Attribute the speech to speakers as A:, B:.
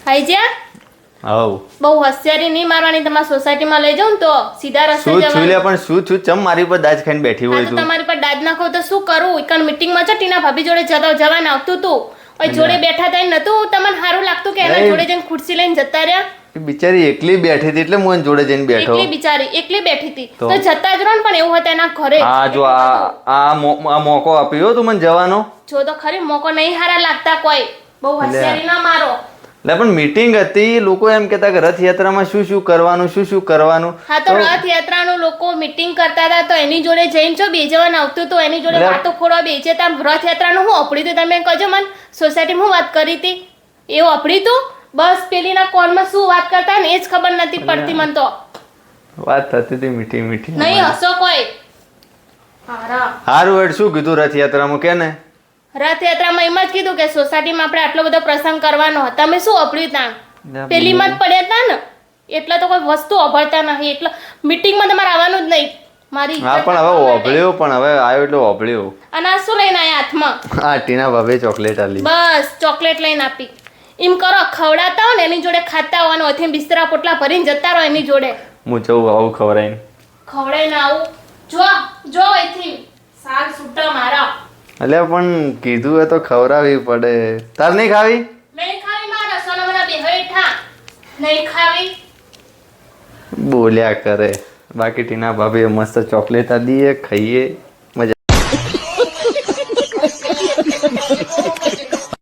A: High જ્યાં
B: હવ
A: બહુ હોશિયારી નહીં મારવાની. તમારી સોસાયટીમાં લઈ જાઉં ને તો સીધા રસ્તે
B: શું
A: જવાનું.
B: છુલ્યા પણ શું છું ચમ મારી પર દાજ ખાઈને બેઠી
A: હા
B: હોય
A: તો
B: તું
A: તમારી પર દાદ નાખો તો શું કરું? એકણ મીટિંગમાં છે ટીના ભાભી જોડે જવાનું આવતું તું. ઓય જોડે બેઠા હતા નતું તમને સારું લાગતું કે એના જોડે જઈને ખુરશી લઈને જતા રહ્યા?
B: બિચારી એકલી બેઠી હતી એટલે હું જોડે જઈને બેઠો.
A: એકલી બિચારી એકલી બેઠી હતી તો જતા જ રહો ને. પણ એવું હતું એના ઘરે.
B: આ જો આ મોકો આપ્યો તું મને જવાનો.
A: જો તો ખરી મોકો નહીં હારા લાગતા કોઈ. બહુ હોશિયારી ના મારો.
B: એટલે પણ મીટિંગ હતી લોકો એમ કહેતા કે રથયાત્રામાં શું શું કરવાનું.
A: હા તો રથયાત્રાનું લોકો મીટિંગ કરતા હતા તો એની જોડે જઈને જો બેજવાનું આવતું તો એની જોડે વાતો ખોડવા બેજે તા. રથયાત્રાનું હું અપડી તું તમે કહેજો મને સોસાયટીમાં હું વાત કરી હતી એવું અપડી તું? બસ પેલીના કોલમાં શું વાત કરતા ને એ જ ખબર નથી પડતી મને તો.
B: વાત થતી હતી મીઠી
A: નહીં હસો કોઈ.
B: હારું હેડ શું કીધું રથયાત્રામાં કે ને?
A: રથયાત્રામાં એમ જ કીધું કે સોસાયટીમાં આપણે આટલો બધો પ્રસંગ કરવાનો હતો. તમે શું અપડ્યું ત્યાં? પેલીમાં જ પડ્યા હતા ને એટલે તો કોઈ વસ્તુ અભળતા નહીં. એટલે મીટિંગમાં તમારે આવવાનું જ નહીં. મારી
B: હા પણ હવે ઓભળ્યો પણ હવે આવ્યો એટલે ઓભળ્યો.
A: અને આ શું લઈને આયા હાથમાં?
B: આ ટીના ભાભે ચોકલેટ આલી.
A: બસ ચોકલેટ લઈને આપી. એમ કરો ખવડાતા હો ને એની જોડે ખાતા હોવાનું. અહીંથી બિસ્તરા પોટલા ભરીને જતા રહો એની જોડે.
B: હું જઉં આવું
A: ખવડાઈને આવું. જો અહીંથી સાલ છૂટા મારા.
B: એટલે પણ કીધું એ તો ખવડાવવી પડે. તાર નહીં ખાવી?
A: નહીં ખાવી મારા સોના મને બેઠા. નહીં ખાવી.
B: બોલ્યા કરે. બાકી ટીના ભાભી મસ્ત ચોકલેટ આલી ખાઈએ.